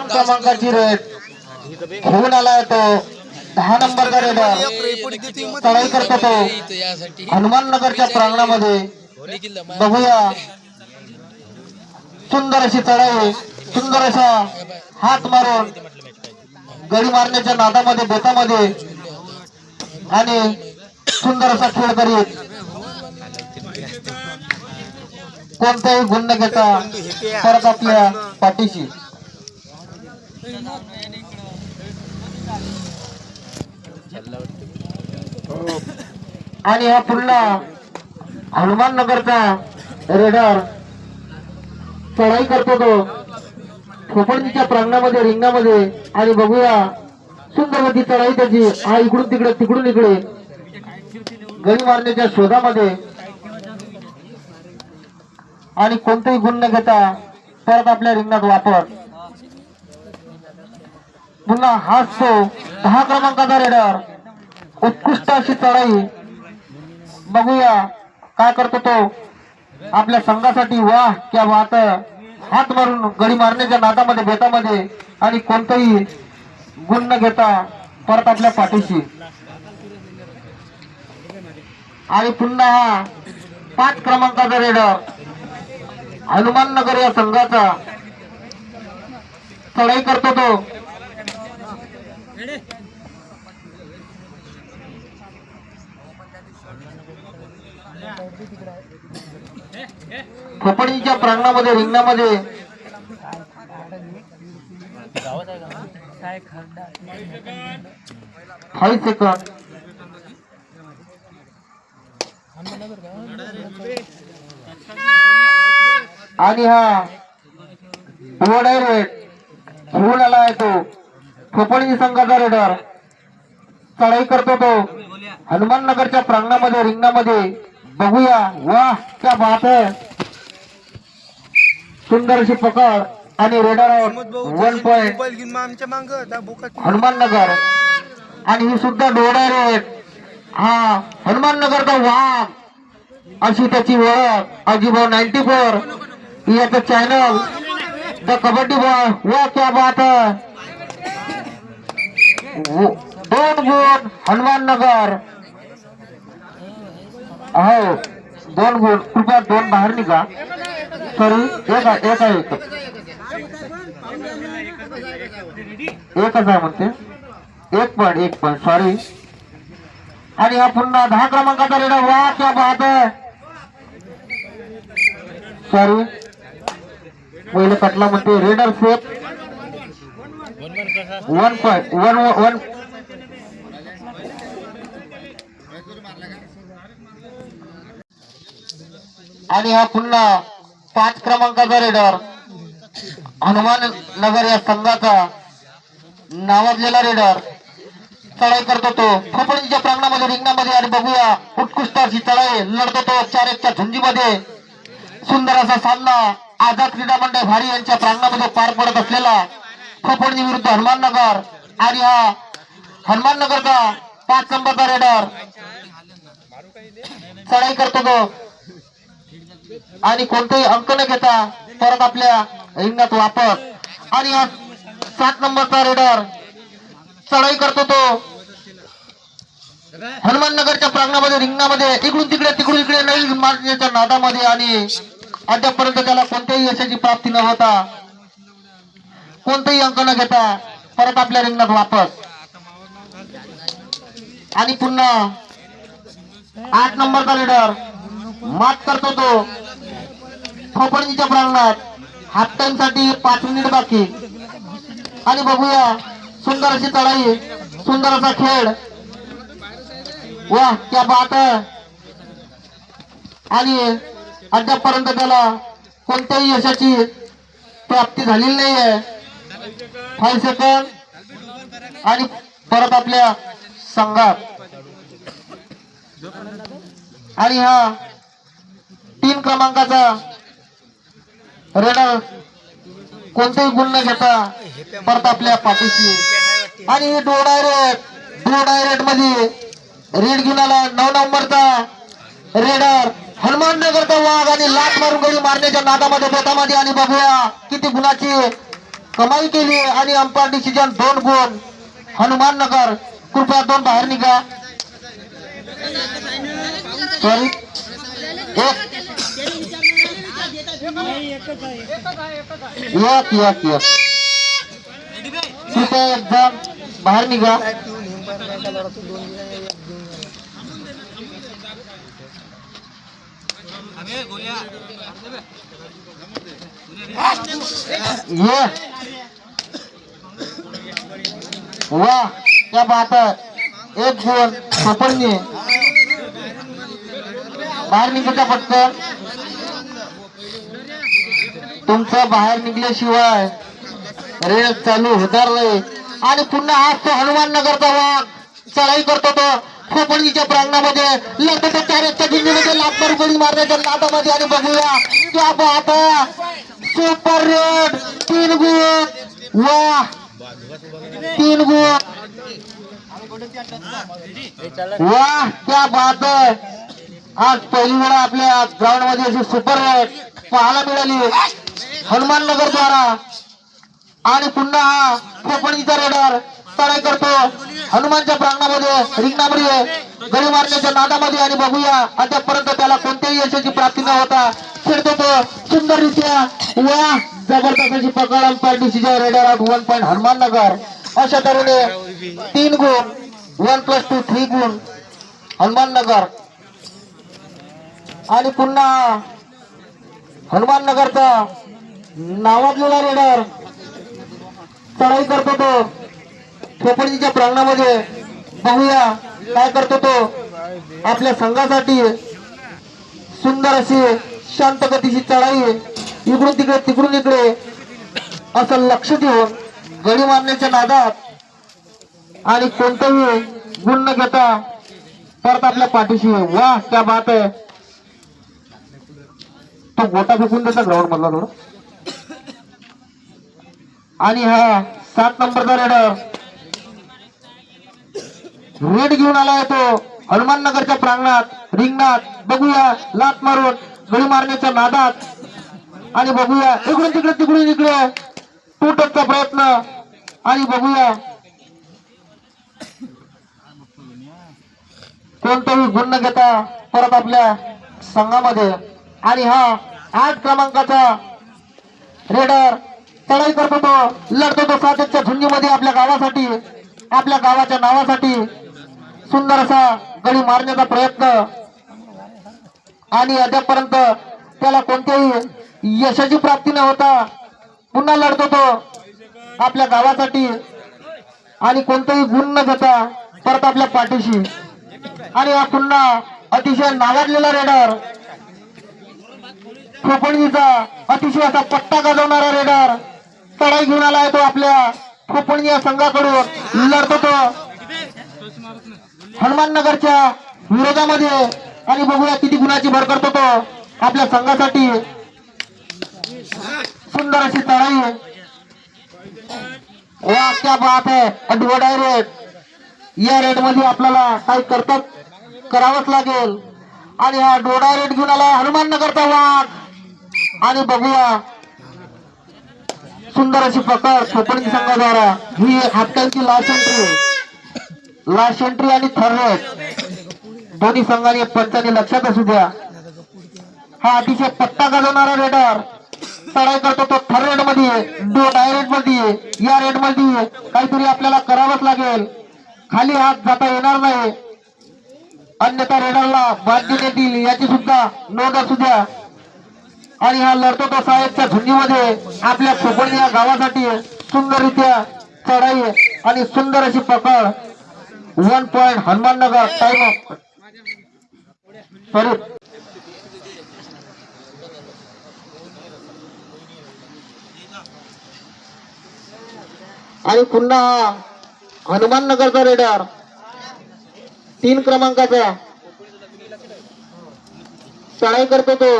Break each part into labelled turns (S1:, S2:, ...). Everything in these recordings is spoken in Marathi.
S1: क्रमांकाची रेड घेऊन आलाय तो 10 नंबरचा रेडर चढाई करतो तो हनुमान नगरच्या प्रांगणामध्ये बघूया सुंदर अशी चढाई सुंदर असा हात मारून गडी मारण्याच्या नादामध्ये बेतामध्ये आणि सुंदर असा खेळ करीत कोणताही गुण न घेता परत आपल्या पाठीशी आणि हा पुन्हा हनुमान नगरचा रेडर चढाई करतो तो खोपडीच्या प्रांगणामध्ये रिंगणामध्ये आणि बघूया सुंदरवती चढाई त्याची हा इकडून तिकडे तिकडून इकडे गडी मारण्याच्या शोधामध्ये आणि कोणतेही गुण न घेता परत आपल्या रिंगणात वापर पुन्हा हाच तो 10 क्रमांकाचा रेडर उत्कृष्ट अशी चढाई बघूया काय करतो तो आपल्या संघासाठी वाह क्या बात हात मारून गडी मारण्याच्या नादामध्ये बेतामध्ये आणि कोणताही गुण न घेता परत आपल्या पाठीशी आणि पुन्हा हा 5 क्रमांकाचा रेडर हनुमान नगर या संघाचा चढाई करतो तो खोपडीच्या प्रांगणामध्ये रिंगणामध्ये 5 सेकंद आणि हा डायरेक्ट घेऊन आला आहे तो खोपडी संघाचा रेडर चढाई करतो तो हनुमान नगरच्या प्रांगणामध्ये रिंगणामध्ये बघूया वाह क्या बात है सुंदर अशी पकड आणि रेडर 1 पॉइंट हनुमान नगर आणि ही सुद्धा डायरेक्ट हा हनुमान नगरचा वाघ अशी त्याची ओळख अजिबाव 94 याचं चॅनल द कबड्डी बॉय वा क्या बात है 2 गुण हनुमान नगर हो 2 गुण कृपया 2 बाहेर निघा सॉरी एकच आहे म्हणते 1 पॉइंट सॉरी आणि हा पुन्हा 10 क्रमांकाचा रेडर वा क्या बात है सॉरी पहिले कटला म्हणते रेडर सेफ 1 पॉइंट आणि हा पुन्हा 5 क्रमांकाचा रेडर हनुमान नगर या संघाचा नावाजलेला रेडर चढाई करतो तो खोपडीच्या प्रांगणामध्ये रिंगणामध्ये आणि बघूया उत्कृष्ट अशी चढाई लढतो तो 4-1च्या झुंजीमध्ये सुंदर असा सामना आझाद क्रीडा मंडळ भारी यांच्या प्रांगणामध्ये पार पडत असलेला खोपडी विरुद्ध हनुमान नगर आणि हा हनुमान नगरचा 5 नंबरचा रेडर चढाई करतो तो आणि कोणतेही अंक न घेता परत आपल्या रिंगणात वापस आणि हा 7 नंबरचा रेडर चढाई करतो तो हनुमान नगरच्या प्रांगणामध्ये रिंगणामध्ये इकडून तिकडे नवीन मारण्याच्या नादामध्ये आणि अद्यापर्यंत त्याला कोणत्याही यशाची प्राप्ती न होता कोणतेही अंक न घेता परत आपल्या रिंगणात वापस आणि पुन्हा 8 नंबरचा रेडर मात करतो तो खोपडीच्या प्रांगणात हाफ टाइम साठी 5 मिनिट बाकी आणि बघूया सुंदर अशी चढाई सुंदर असा खेळ वाह क्या बात है आणि अद्यापर्यंत त्याला कोणत्याही यशाची प्राप्ती झालेली नाही आहे 5 सेकंद आणि परत आपल्या संघात आणि हा 3 क्रमांकाचा रेडर कोणतेही गुण न घेता परत आपल्या पाठीशी आणि डायरेक्ट मध्ये रेड घेऊन आला 9 नंबरचा रेडर हनुमान नगरचा वाघ आणि लाट मारून गडी मारण्याच्या नादामध्ये बेतामध्ये आणि बघूया किती गुणाची कमाई केली आणि अंपायर डिसिजन 2 गुण हनुमान नगर. कृपया 2 बाहेर निघा. सॉरी एक कृपया एकदा बाहेर निघा. ये वाह क्या बात है. 1 गुण खोपडणे. बाहेर निघायचा पटकन. तुमचं बाहेर निघल्याशिवाय रेस चालू होणार नाही. आणि पुन्हा आज तो हनुमान नगरचा वाघ चढाई करतो. तो खोपडीच्या प्रांगणामध्ये लढतो. तो कॅरेटच्या जिंदीमध्ये लाखभर गोळी मारण्याच्या नादामध्ये. आणि बघूया क्या बात है. सुपर रेड 3 गुण. वाह 3 गुण. वाह क्या बात है. आज पहिली वेळा आपल्या ग्राउंड मध्ये अशी सुपर रेड पाहायला मिळाली हनुमान नगर द्वारा. आणि पुन्हा हा खोपडीचा रेडर चढाई करतो हनुमानच्या प्रांगणामध्ये रिंगणामध्ये गडी मारण्याच्या नादामध्ये. आणि बघूया आतापर्यंत त्याला कोणत्याही यशाची प्राप्ती न होता खेळतो तो सुंदररित्या. वा जबरदस्त अशी पकड. Umpire decision raider out 1 point Hanuman Nagar. अशा तऱ्हेने 3 गुण 1+2 3 गुण हनुमान नगर. आणि पुन्हा हनुमान नगरचा नावाजलेला रेडर चढाई करतो तो खोपडीच्या प्रांगणामध्ये. बघूया काय करतो तो आपल्या संघासाठी. सुंदर अशी शांत गतीची चढाई. इकडून तिकडे तिकडून इकडे असं लक्ष देऊन गडी मारण्याच्या नादात. आणि कोणताही गुण न घेता परत आपल्या पाठीशी. वाह क्या बात आहे. तो गोटा फेकून देता ग्राउंड मधला थोडं. आणि हा 7 नंबरचा रेडर रेड घेऊन आलाय तो हनुमान नगरच्या प्रांगणात रिंगणात. बघूया लात मारून गडी मारण्याच्या नादात. आणि बघूया इकडून तिकडे तिकडून इकडे तुटचा प्रयत्न. आणि बघूया कोणताही गुण न घेता परत आपल्या संघामध्ये. आणि हा 8 क्रमांकाचा रेडर चढाई करतो तो लढतो तो 7च्या झुंजीमध्ये आपल्या गावासाठी आपल्या गावाच्या नावासाठी. सुंदर असा गडी मारण्याचा प्रयत्न. आणि अद्यापर्यंत त्याला कोणत्याही यशाची प्राप्ती न होता पुन्हा लढतो तो आपल्या गावासाठी. आणि कोणताही गुण न घेता परत आपल्या पाठीशी. आणि हा पुन्हा अतिशय नावाजलेला रेडर खोपणीचा अतिशय असा पट्टा गाजवणारा रेडर चढाई घेऊन आलाय तो आपल्या खोपणी या संघाकडून. लढतो तो हनुमान नगरच्या विरोधामध्ये. आणि बघूया किती गुणाची भर करतो तो आपल्या संघासाठी. सुंदर अशी चढाई. वाह क्या बात है. डायरेक्ट या रेड मध्ये आपल्याला काही करावंच लागेल. आणि हा डोडा रेड घेऊन आला हनुमान नगरचा वाघ. आणि बघूया सुंदर अशी पकड खोपडी संघाद्वारा. ही हातांची लास्ट एंट्री आणि थर्ड रेड दोन्ही संघाने पंचांनी लक्षात असू द्या. हा अतिशय पट्टा गाजवणारा रेडर चढाई करतो तो थर्ड रेड मध्ये डायरेक्ट मध्ये. या रेड मध्ये काहीतरी आपल्याला करावंच लागेल. खाली हात जाता येणार नाही अन्यथा रेडरला बाद देण्यात येईल याची सुद्धा नोंद असू द्या. आणि हा लढतो तो साहेबच्या झुंजीमध्ये आपल्या खोपडी या गावासाठी. सुंदररित्या चढाई आणि सुंदर अशी पकड. 1 point Hanuman Nagar. Time of sorry. आणि पुन्हा हनुमान नगरचा रेडर 3 क्रमांकाचा चढाई करतो तो.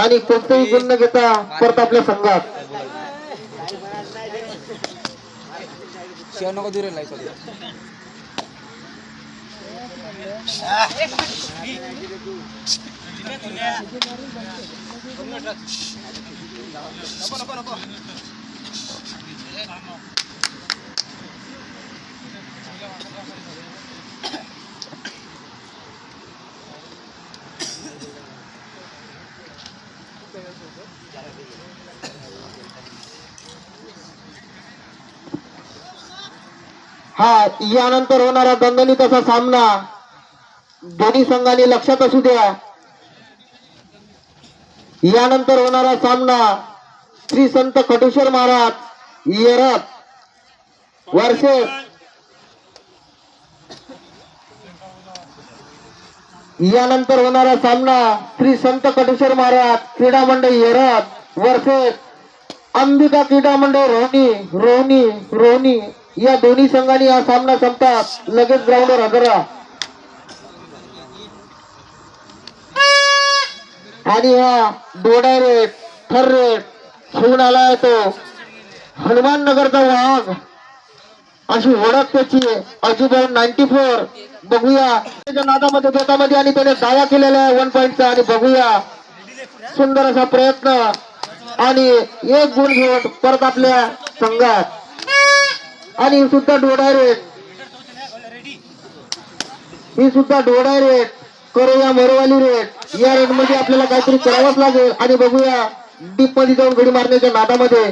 S1: आणि कोणतेही गुण न घेता परत आपल्या संघात. हा यानंतर होणारा दणदणीत असा सामना दोन्ही संघांनी लक्षात असू द्या. यानंतर होणारा सामना श्री संत खटुश्वर महाराज येरत वर्सेस यानंतर होणारा सामना श्री संत खटुश्वर महाराज क्रीडा मंडळ येरत वर्सेस अंबिका क्रीडा मंडळ रोहिणी या दोन्ही संघांनी हा सामना संपतात लगेच ग्राउंडवर हजर राहा. आणि हा डोडा रेट थर रेट घेऊन आलाय तो हनुमान नगरचा वाघ अशी ओळख त्याची अजून 94. बघूया त्याच्या नादामध्ये बेतामध्ये आणि त्याने दावा केलेला आहे 1 पॉइंटचा. आणि बघूया सुंदर असा प्रयत्न आणि एक गुण घेऊन परत आपल्या संघात. आणि ही सुद्धा डोडा रेट करूया मरवाली रेट. या रेट मध्ये आपल्याला काहीतरी करावंच लागेल. आणि बघूया डीप मध्ये जाऊन गडी मारण्याच्या नादामध्ये.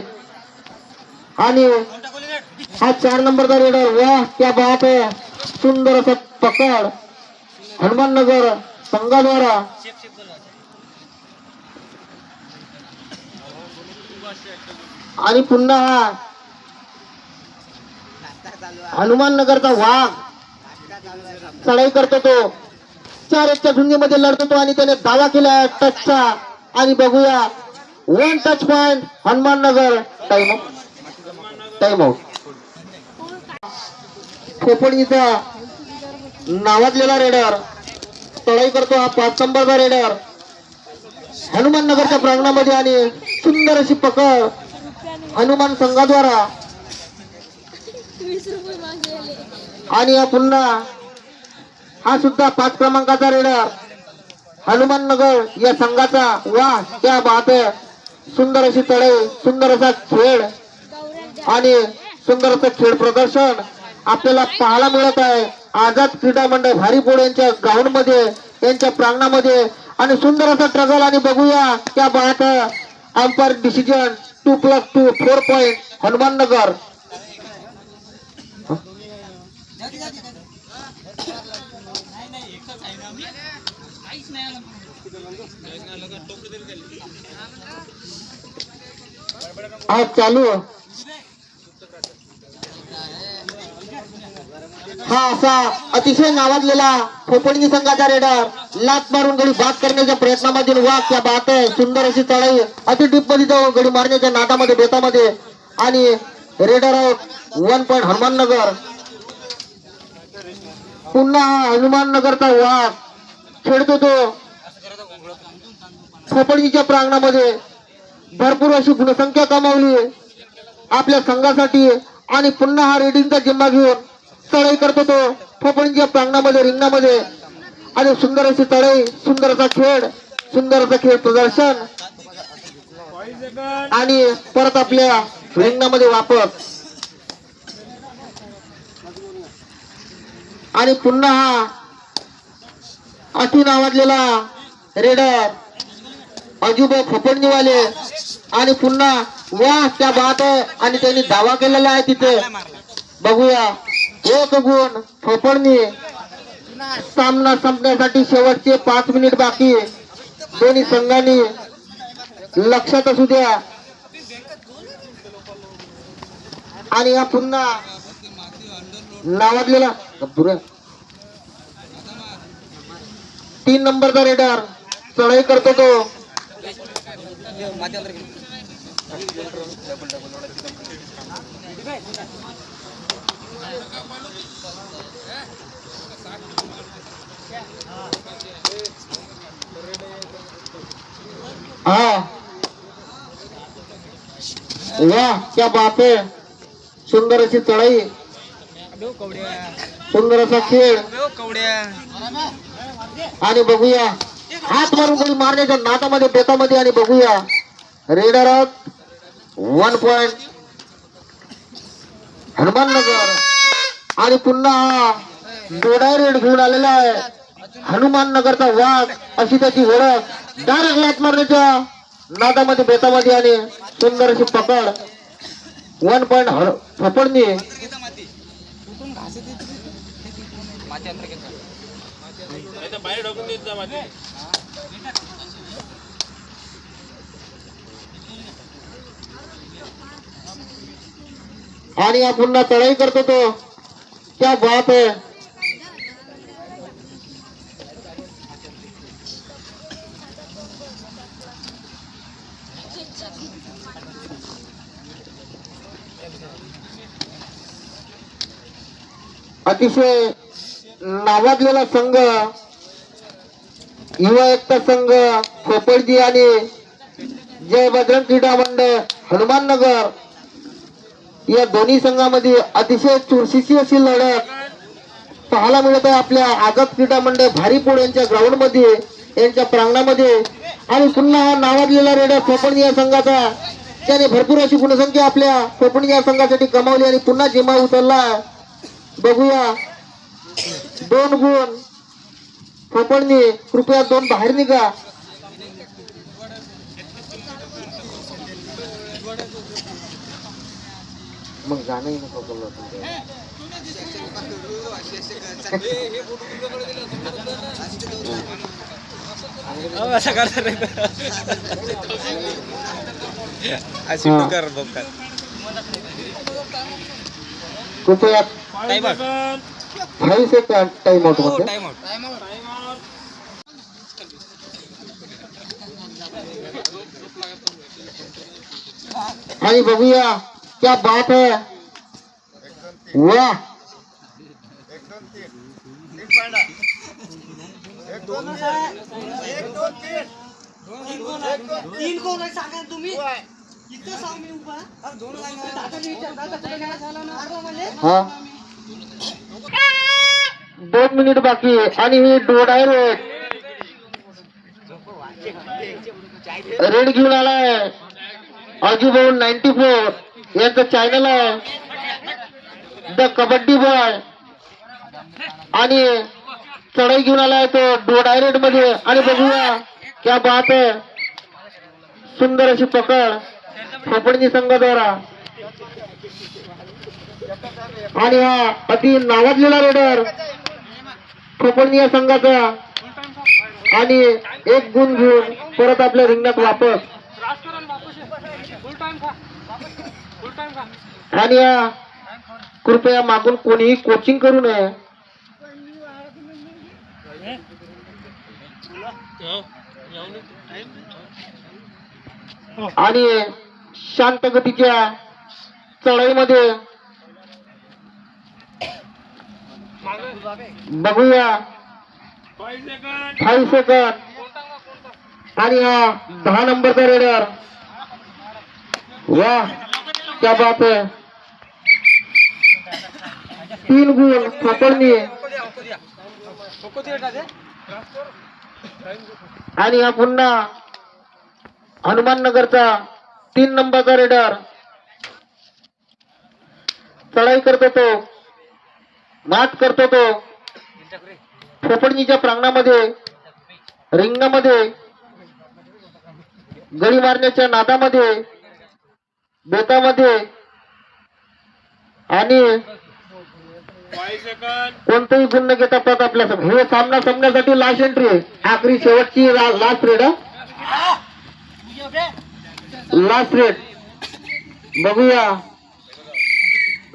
S1: आणि हा 4 नंबरचा रेडर. वाह क्या बात है. सुंदर असं पकड हनुमान नगर संघाद्वारा. आणि पुन्हा हा हनुमान नगरचा वाघ चढाई करतो तो 4-1च्या झुंजीमध्ये लढतो तो. आणि त्याने दावा केला टचचा. आणि बघूया 1 touch point Hanuman Nagar. Time out. खोपडीचा नावाजलेला रेडर चढाई करतो हा 5 नंबरचा रेडर हनुमान नगरच्या प्रांगणामध्ये. आणि सुंदर अशी पकड हनुमान संघाद्वारा. आणि पुन्हा हा सुद्धा 5 क्रमांकाचा रेडर हनुमान नगर या संघाचा. वाह क्या बात है. सुंदर अशी चढाई सुंदर असा खेळ आणि सुंदर असं खेळ प्रदर्शन आपल्याला पाहायला मिळत आहे आझाद क्रीडा मंडळ भारीपोड यांच्या ग्राउंड मध्ये यांच्या प्रांगणामध्ये. आणि सुंदर असा ट्रगल. आणि बघूया क्या बात है. अंपायर डिसिजन 2+2 4 पॉइंट हनुमान नगर. आज चालू हा असा अतिशय नावाजलेला खोपडणी संघाचा रेडर लात मारून गडी बाद करण्याच्या प्रयत्नामध्ये. वाह क्या बात आहे. सुंदर अशी चढाई अति डीप मध्ये जाऊन गडी मारण्याच्या नादामध्ये बेतामध्ये. आणि रेडर आउट 1 पॉइंट हनुमान नगर. पुन्हा हनुमान नगरचा वाघ खेळतो तो खोपडीच्या प्रांगणामध्ये. भरपूर अशी गुणसंख्या कमावली आपल्या संघासाठी. आणि पुन्हा हा रेडिंगचा जिम्मा घेऊन चढाई करतो तो खोपडीच्या प्रांगणामध्ये रिंगणामध्ये. आणि सुंदर अशी चढाई सुंदर असा खेळ प्रदर्शन. आणि परत आपल्या रिंगणामध्ये वापस. आणि पुन्हा हा अति नावाजलेला रेडर अजूबा खोपडणीवाले. आणि पुन्हा वाह क्या बात आहे. आणि त्यांनी दावा केलेला आहे तिथे. बघूया 1 गुण खोपडणी. सामना संपण्यासाठी शेवटचे 5 मिनिट बाकी. दोन्ही संघांनी लक्षात असू द्या. आणि हा पुन्हा नावाजलेला 3 नंबरचा रेडर चढाई करतो तो. हा वाह क्या बात है. सुंदर अशी चढाई सुंदर असा खेळ. आणि बघूया हात मारून गोळी मारण्याच्या नादामध्ये बेतामध्ये आणि बघूया रेडर 1 पॉइंट हनुमाननगर. आणि पुन्हा हा डोडाय रेड घेऊन आलेला आहे हनुमाननगरचा वाघ अशी त्याची ओळख. डायरेक्ट लात मारण्याच्या नादामध्ये बेतामध्ये आणि सुंदर अशी पकड. 1 पॉइंट फपडणी. आणि हा पुन्हा तळाई करतो तो. क्या बात है. अतिशय नावाजलेला संघ युवा एकता संघ खोपडजी आणि जय बजरंग क्रीडा मंडळ हनुमाननगर या दोन्ही संघामध्ये अतिशय चुरशीची अशी लढत पाहायला मिळत आहे आपल्या आझाद क्रीडा मंडळ भारीपूड यांच्या ग्राउंड मध्ये यांच्या प्रांगणामध्ये. आणि पुन्हा हा नावाजलेला रेडर खोपडजी या संघाचा त्याने भरपूर अशी गुणसंख्या आपल्या खोपडजी या संघासाठी कमावली आणि पुन्हा जिमा उतरला. बघूया 2 गुण खोपडणी. कृपया 2 बाहेर निघा. मग जाणंही नको बोललो कृपया 5 सेकंड टाइम आउट मध्ये. आणि बघूया क्या बात है. वाह. हा 2 मिनिट बाकी आणि ही डोडाय रेड घेऊन आलाय अजूभाऊ 94 यांचं चॅनल आहे द कबड्डी बॉय. आणि चढाई घेऊन आलाय तो डोडाय रेड मध्ये. आणि बघूया क्या बात है. सुंदर अशी पकड खोपडणी संघाद्वारा. आणि हा अति नावाजलेला रेडर खोपडणी या संघाचा. आणि 1 गुण घेऊन परत आपल्या रिंगणात वापस. आणि कृपया मागून कोणीही कोचिंग करू नये. आणि शांत गतीच्या चढाईमध्ये बघूया 5 सेकंड. आणि हा 10 नंबरचा रेडर. वाह क्या बात है. 3 गुण खोपडणी. आणि हा पुन्हा हनुमाननगरचा 3 नंबरचा रेडर. चढाई करतो तो. मात करतो तो खोपडणीच्या प्रांगणामध्ये रिंगणामध्ये गडी मारण्याच्या नादामध्ये बेतामध्ये. आणि कोणतेही गुण न घेता परत आपल्या हे सामना संपण्यासाठी लास्ट एंट्री आखरी शेवटची लास्ट रेड. लास्ट रेड बघूया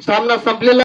S1: सामना संपलेला.